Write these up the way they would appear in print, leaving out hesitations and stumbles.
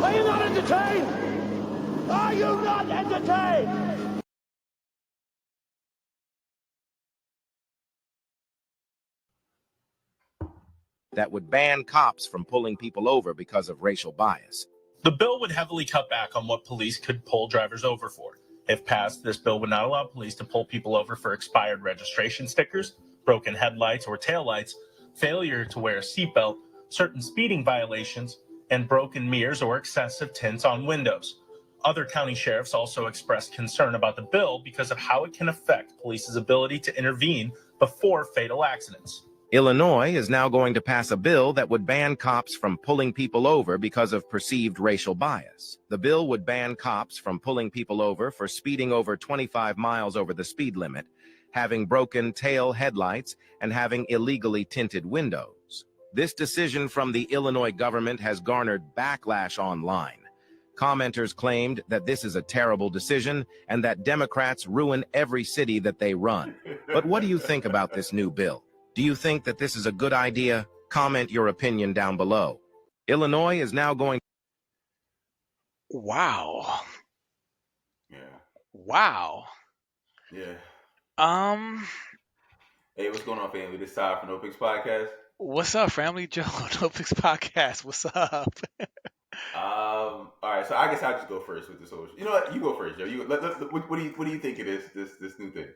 Are you not entertained? Are you not entertained? That would ban cops from pulling people over because of racial bias. The bill would heavily cut back on what police could pull drivers over for. If passed, this bill would not allow police to pull people over for expired registration stickers, broken headlights or taillights, failure to wear a seatbelt, certain speeding violations, and broken mirrors or excessive tints on windows. Other county sheriffs also expressed concern about the bill because of how it can affect police's ability to intervene before fatal accidents. Illinois is now going to pass a bill that would ban cops from pulling people over because of perceived racial bias. The bill would ban cops from pulling people over for speeding over 25 miles over the speed limit, having broken tail headlights, and having illegally tinted windows. This decision from the Illinois government has garnered backlash online. Commenters claimed that this is a terrible decision and that Democrats ruin every city that they run. But what do you think about this new bill? Do you think that this is a good idea? Comment your opinion down below. Illinois is now going. Wow. Yeah. Wow. Yeah. Hey, what's going on, family? This is Todd from No Picks Podcast. What's up, family? Joe, No Picks Podcast. What's up? All right, so I guess I'll just go first with this whole. You know what? You go first, Joe. What do you think it is? This new thing.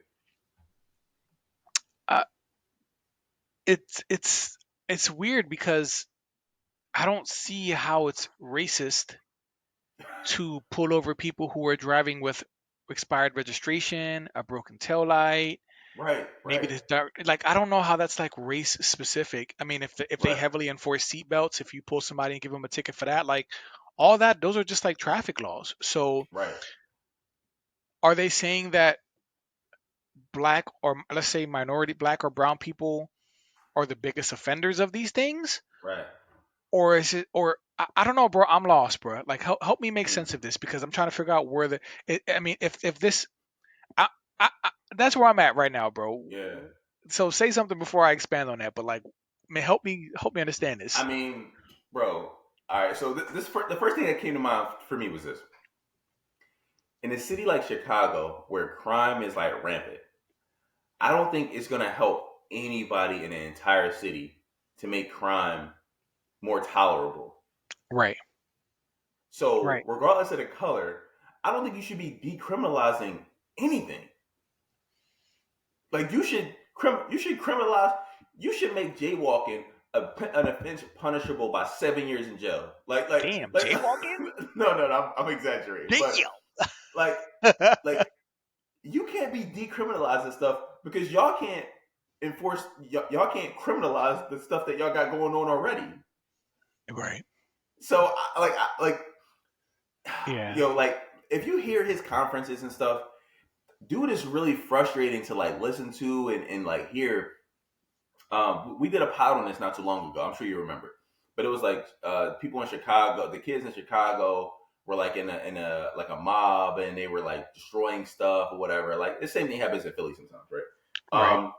It's weird because I don't see how it's racist to pull over people who are driving with expired registration, a broken taillight. Right. Maybe this dark, like I don't know how that's like race specific. I mean, if they heavily enforce seatbelts, if you pull somebody and give them a ticket for that, like all that, those are just like traffic laws. So, are they saying that black or let's say minority black or brown people are the biggest offenders of these things? Right. Or is it? Or I don't know, bro. I'm lost, bro. Like help me make sense of this because I'm trying to figure out where I mean, if this, I that's where I'm at right now, bro. Yeah. So say something before I expand on that, but like, man, help me understand this. I mean, bro. All right. So the first thing that came to mind for me was this: in a city like Chicago, where crime is like rampant, I don't think it's gonna help anybody in the entire city to make crime more tolerable. Right. So regardless of the color, I don't think you should be decriminalizing anything. Like you should criminalize. You should make jaywalking an offense punishable by 7 years in jail. Like jaywalking? No, I'm exaggerating. But, like you can't be decriminalizing stuff because y'all can't enforce. Y'all can't criminalize the stuff that y'all got going on already. Right. So yeah. Yo, like if you hear his conferences and stuff, dude is really frustrating to like listen to and like hear. We did a pod on this not too long ago. I'm sure you remember, but it was like people in Chicago, the kids in Chicago were like in a like a mob and they were like destroying stuff or whatever. Like the same thing happens in Philly sometimes, right?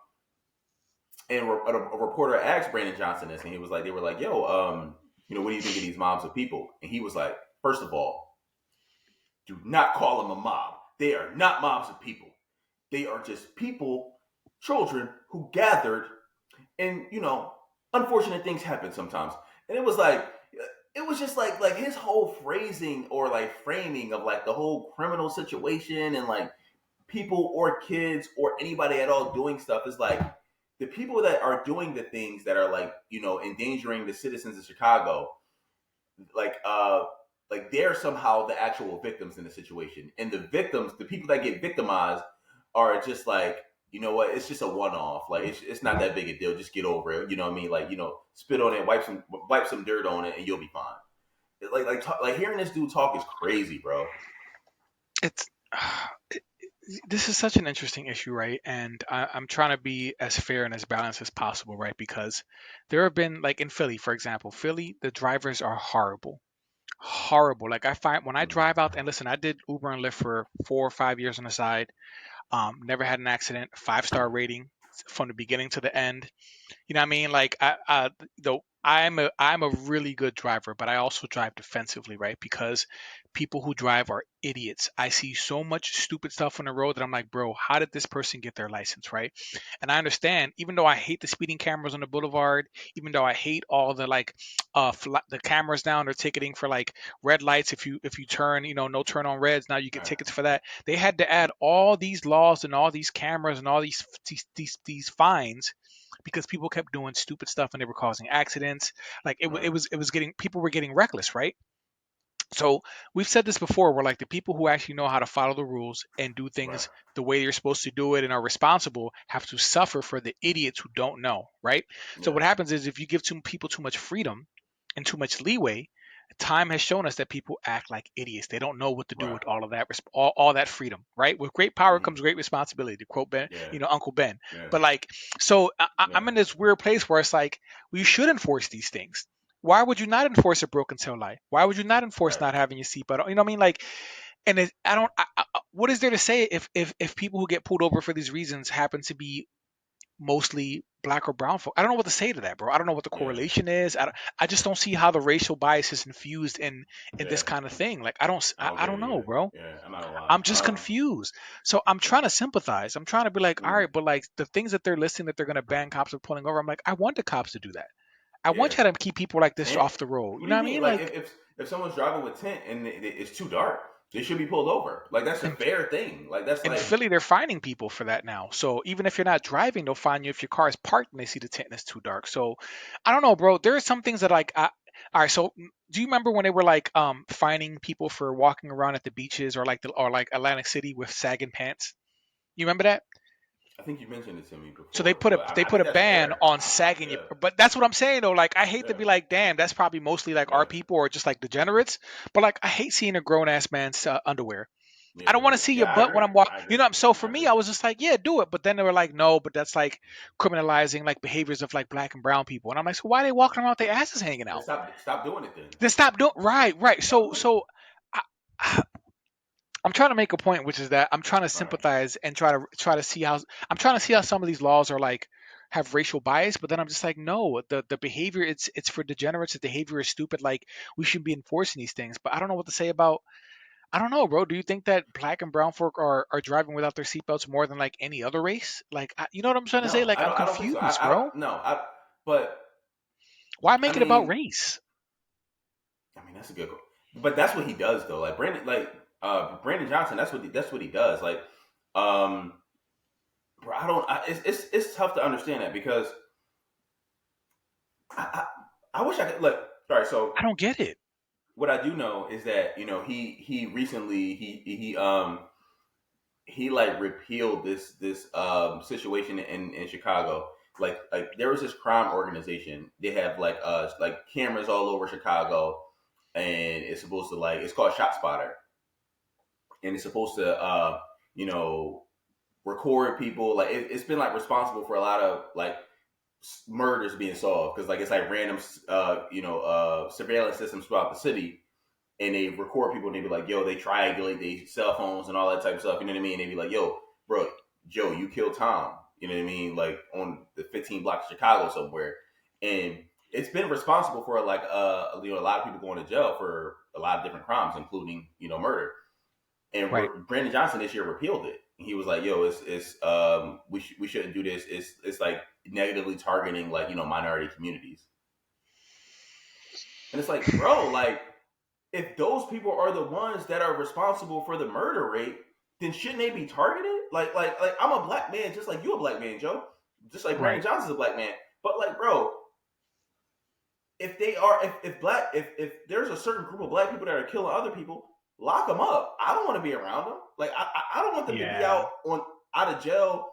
And a reporter asked Brandon Johnson this, and he was like, they were like, yo, you know, what do you think of these mobs of people? And he was like, first of all, do not call them a mob. They are not mobs of people. They are just people, children who gathered, and you know, unfortunate things happen sometimes. And it was just like his whole phrasing or like framing of like the whole criminal situation and like people or kids or anybody at all doing stuff is like the people that are doing the things that are like, you know, endangering the citizens of Chicago, like they're somehow the actual victims in the situation. And the victims, the people that get victimized are just like, you know what, it's just a one-off. Like it's not that big a deal. Just get over it. You know what I mean? Like, you know, spit on it, wipe some dirt on it and you'll be fine. Like hearing this dude talk is crazy, bro. This is such an interesting issue, right? And I'm trying to be as fair and as balanced as possible, right? Because there have been, like in Philly, for example, the drivers are horrible. Like I find when I drive out, and listen, I did Uber and Lyft for 4 or 5 years on the side. Never had an accident, 5-star rating from the beginning to the end. You know what I mean? Like I'm a really good driver, but I also drive defensively, right? Because people who drive are idiots. I see so much stupid stuff on the road that I'm like, bro, how did this person get their license, right? And I understand, even though I hate the speeding cameras on the boulevard, even though I hate all the like the cameras now, they're ticketing for like red lights if you turn, no turn on reds, now you get Right. tickets for that. They had to add all these laws and all these cameras and all these fines because people kept doing stupid stuff and they were causing accidents. Like Right. it was getting, people were getting reckless, right? So we've said this before, where like the people who actually know how to follow the rules and do Right. things the way you're supposed to do it and are responsible have to suffer for the idiots who don't know, right? So Yeah. what happens is if you give people too much freedom and too much leeway, time has shown us that people act like idiots. They don't know what to do Right. with all of that, all that freedom, right? With great power Hmm. comes great responsibility, to quote Ben, Yeah. Uncle Ben. Yeah. But like, so Yeah. I'm in this weird place where it's like we should enforce these things. Why would you not enforce a broken tail light? Why would you not enforce Right. not having your seatbelt on? You know what I mean? Like, and I don't. What is there to say if people who get pulled over for these reasons happen to be mostly black or brown folk? I don't know what to say to that, bro. I don't know what the Yeah. correlation is. I just don't see how the racial bias is infused in Yeah. this kind of thing. Like, I don't I don't I get don't it know, either. bro. Yeah. I'm not gonna lie. I'm just confused. So I'm trying to sympathize. I'm trying to be like, all Mm, right, but like the things that they're listing that they're going to ban cops from pulling over, I'm like, I want the cops to do that. I yeah. want you to keep people like this Tent. off the road. You What do know you what I mean? mean? Like Like, if someone's driving with tent and it's too dark, they should be pulled over. Like that's a in, fair thing. Like that's in like Philly, they're finding people for that now. So even if you're not driving, they'll find you if your car is parked and they see the tent and it's too dark. So I don't know, bro. There are some things that like, all right. So do you remember when they were like finding people for walking around at the beaches or like Atlantic City with sagging pants? You remember that? I think you mentioned it to me So they before, put a but they I put think a that's ban fair. on sagging your. Yeah. But that's what I'm saying though. Like I hate to Yeah. be like, damn, that's probably mostly like our Yeah. people or just like degenerates. But like I hate seeing a grown ass man's underwear. Yeah. I don't want to Yeah. see your Yeah. I butt when agree. I'm walking. I You agree. know, so for I me, agree. I was just like, yeah, do it. But then they were like, no, but that's like criminalizing like behaviors of like black and brown people. And I'm like, so why are they walking around with their asses hanging Then out? stop doing it then. Then stop doing right. Stop So doing it. so I, I'm trying to make a point, which is that I'm trying to Right. sympathize and try to see how I'm trying to see how some of these laws are like have racial bias, but then I'm just like, no, the behavior it's for degenerates. The behavior is stupid. Like we shouldn't be enforcing these things. But I don't know what to say about. I don't know, bro. Do you think that black and brown folk are driving without their seatbelts more than like any other race? Like, you know what I'm trying to say? No, Like, I'm I don't think so. confused, bro. No. But Why I make it about mean, race? that's a good. But that's what he does though. Brandon Johnson. That's what he does. Like, um, bro, I don't. It's tough to understand that because I, I wish I could. Like, all right. So I don't get it. what I do know is that he recently he like repealed this situation in Chicago. Like there was this crime organization. They have like cameras all over Chicago, and it's supposed to like it's called Shot Spotter, and it's supposed to you know record people. Like it's been like responsible for a lot of like murders being solved because like it's like random surveillance systems throughout the city, and they record people and they be like, yo, they triangulate their cell phones and all that type of stuff. You know what I mean? And they be like, yo, bro, Joe, you killed Tom. You know what I mean? Like on the 15 blocks of Chicago somewhere. And it's been responsible for like a lot of people going to jail for a lot of different crimes, including murder. And Right. Brandon Johnson this year repealed it. He was like, "Yo, it's we shouldn't do this. It's like negatively targeting like minority communities." And it's like, bro, like if those people are the ones that are responsible for the murder rate, then shouldn't they be targeted? Like I'm a black man, just like you a black man, Joe. Just like Brandon Right. Johnson's a black man. But like, bro, if they are, if there's a certain group of black people that are killing other people, lock them up. I don't want to be around them. Like I don't want them to be Yeah. out of jail,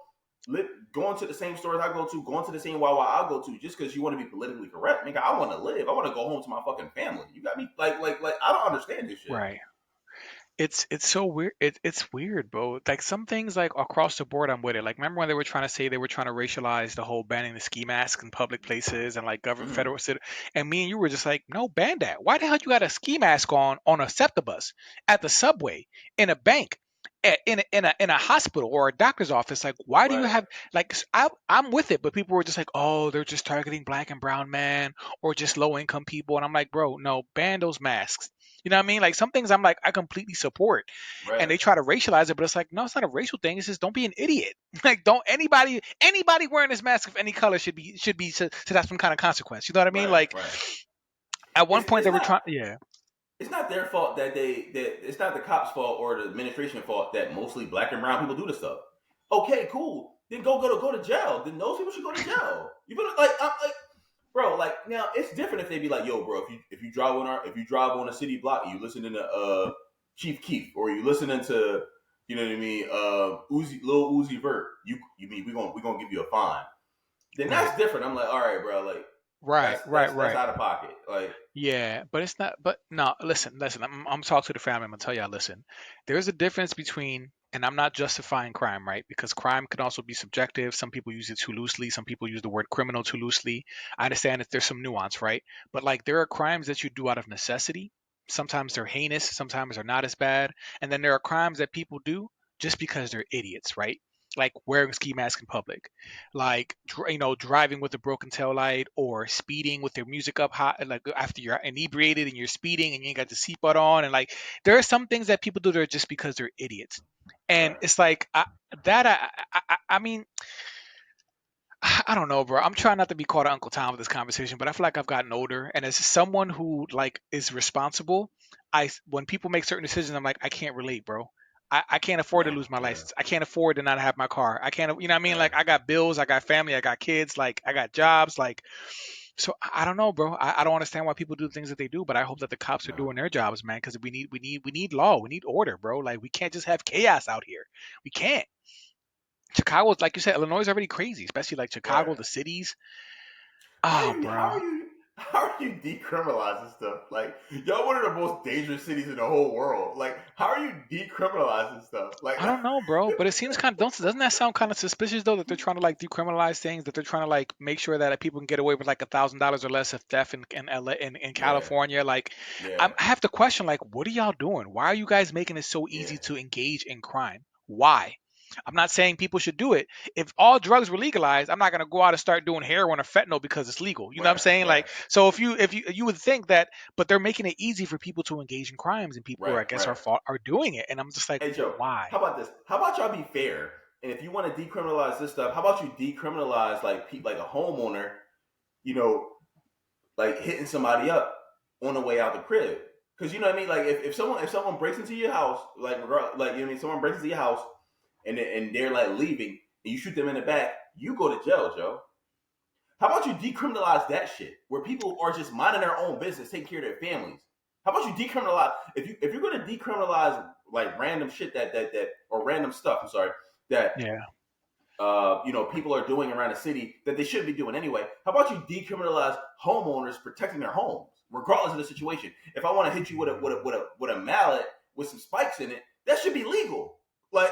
going to the same stores I go to, going to the same Wawa I go to, just because you want to be politically correct. Nigga, I want to live. I want to go home to my fucking family. You got me like I don't understand this shit. Right. It's so weird. It's weird, bro. Like some things like across the board, I'm with it. Like remember when they were trying to say they were trying to racialize the whole banning the ski mask in public places and like government Mm-hmm. federal city, and me and you were just like, no, ban that. Why the hell you got a ski mask on a SEPTA bus, at the subway, in a bank? in a hospital or a doctor's office. Like, why do you Right. have like I'm with it, but people were just like, oh, they're just targeting black and brown men or just low income people, and I'm like, bro, no, ban those masks. You know what I mean? Like some things I'm like I completely support, and Right. they try to racialize it, but it's like no, it's not a racial thing. It's just don't be an idiot. Like don't anybody wearing this mask of any color should have some kind of consequence. You know what I mean? Right. Like Right. at one It's point it's they were not trying, yeah, it's not their fault that it's not the cops' fault or the administration fault that mostly black and brown people do this stuff. Okay, cool. Then go to jail. Then those people should go to jail. You better I'm like, bro. Like now, it's different if they be like, yo, bro. If you drive on a city block, and you listening to Chief Keef or you listening to you know what I mean, Lil Uzi Vert. You mean we gonna give you a fine? Then right, that's different. I'm like, all right, bro. Like right, that's right, that's that's right. out of pocket. Like Yeah, but it's not. But no, listen. I'm talking to the family. I'm gonna tell y'all. Listen, there's a difference between, and I'm not justifying crime, right? Because crime can also be subjective. Some people use it too loosely. Some people use the word criminal too loosely. I understand that there's some nuance, right? But like, there are crimes that you do out of necessity. Sometimes they're heinous. Sometimes they're not as bad. And then there are crimes that people do just because they're idiots, right? Like wearing ski mask in public, like driving with a broken tail light or speeding with your music up high, like after you're inebriated and you're speeding and you ain't got the seatbelt on, and like there are some things that people do that are just because they're idiots, and right. it's like I mean, I don't know, bro. I'm trying not to be called Uncle Tom with this conversation, but I feel like I've gotten older, and as someone who like is responsible, when people make certain decisions, I'm like, I can't relate, bro. I can't afford to No. lose my Yeah. license. I can't afford to not have my car. I can't, you know what I mean? Yeah. Like I got bills, I got family, I got kids, like I got jobs, like so I don't know, bro. I don't understand why people do the things that they do, but I hope that the cops are No. doing their jobs, man, because we need law, we need order, bro. Like we can't just have chaos out here. We can't. Chicago's like you said, Illinois is already crazy, especially like Right. Chicago, the cities. How Oh, are you? How bro. are you? How are you decriminalizing stuff? Like y'all, one of the most dangerous cities in the whole world. Like, how are you decriminalizing stuff? Like, I don't know, bro, but it seems kind of doesn't that sound kind of suspicious though that they're trying to like decriminalize things, that they're trying to like make sure that people can get away with like $1,000 or less of theft in LA in yeah, California. Like, yeah, I have to question like, what are y'all doing? Why are you guys making it so yeah, easy to engage in crime? Why? I'm not saying people should do it. If all drugs were legalized, I'm not gonna go out and start doing heroin or fentanyl because it's legal. You know what I'm right, saying? right, Like, so if you would think that, but they're making it easy for people to engage in crimes, and people are, right, I guess right. are doing it, and I'm just like, Hey Joe, why? how about this? How about y'all be fair? And if you want to decriminalize this stuff, how about you decriminalize like a homeowner, you know, like hitting somebody up on the way out the crib? Because you know what I mean. Like if someone breaks into your house, like you know what I mean, someone breaks into your house and they're like leaving, and you shoot them in the back, you go to jail, Joe. How about you decriminalize that shit, where people are just minding their own business, taking care of their families? How about you decriminalize if you're gonna decriminalize like random shit that or random stuff? I'm sorry that Yeah. people are doing around the city that they shouldn't be doing anyway. How about you decriminalize homeowners protecting their homes, regardless of the situation? If I want to hit you with a mallet with some spikes in it, that should be legal. You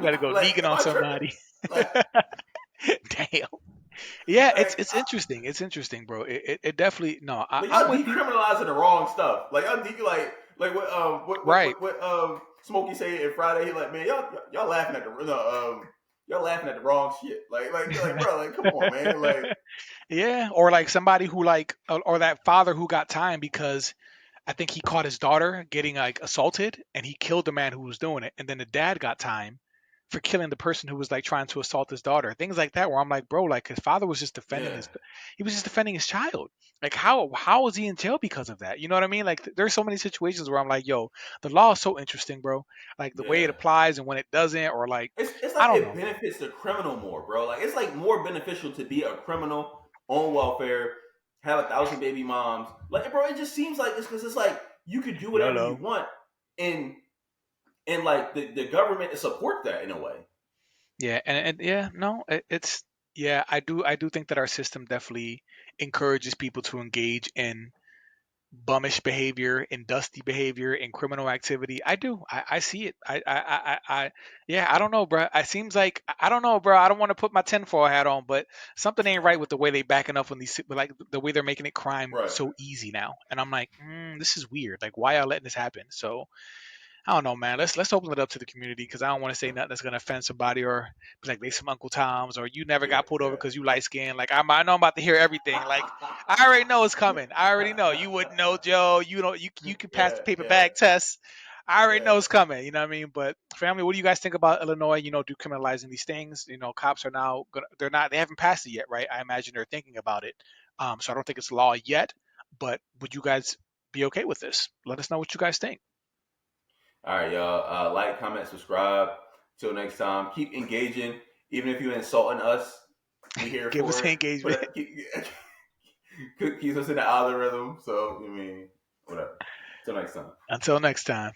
got to go like, negan am on I tripping? somebody. Like, Damn. Yeah, it's like, it's interesting. It's interesting, bro. It definitely no. like I'm y'all with you. decriminalizing the wrong stuff. Like y'all like Right. what Smokey say in Friday. He like, man, y'all laughing at the y'all laughing at the wrong shit. Like bro, like come on, man. Like Yeah, or like somebody who like, or that father who got time because I think he caught his daughter getting like assaulted, and he killed the man who was doing it, and then the dad got time for killing the person who was like trying to assault his daughter. Things like that, where I'm like, bro, like his father was just defending yeah, his child. Like how is he in jail because of that? You know what I mean? Like there's so many situations where I'm like, yo, the law is so interesting, bro. Like the way it yeah. applies and when it doesn't, or like It's I like don't it know. benefits the criminal more, bro. Like it's like more beneficial to be a criminal on welfare, have 1,000 baby moms. Like, bro, it just seems like it's because it's like you could do whatever you YOLO. want, and like the government to support that in a way. Yeah, and yeah, no, it's yeah, I do think that our system definitely encourages people to engage in bummish behavior, in dusty behavior, in criminal activity. I do. I see it. Yeah, I don't know, bro. It seems like I don't know, bro. I don't want to put my tinfoil hat on, but something ain't right with the way they backing up on these, like the way they're making it crime Right. so easy now. And I'm like, this is weird. Like, why y'all letting this happen? So I don't know, man. Let's open it up to the community because I don't want to say nothing that's gonna offend somebody or be like they some Uncle Toms or you never got pulled over because you light skinned. Like I know I'm about to hear everything. Like I already know it's coming. I already know you wouldn't know, Joe. You know you can pass the paper bag test. I already know it's coming. You know what I mean? But family, what do you guys think about Illinois? Decriminalizing these things. Cops are now they haven't passed it yet, right? I imagine they're thinking about it. So I don't think it's law yet. But would you guys be okay with this? Let us know what you guys think. All right, y'all. Like, comment, subscribe. Till next time. Keep engaging. Even if you're insulting us, we here Give us for it. engagement. Keeps us in the algorithm. So, I mean, whatever. Till next time. Until next time.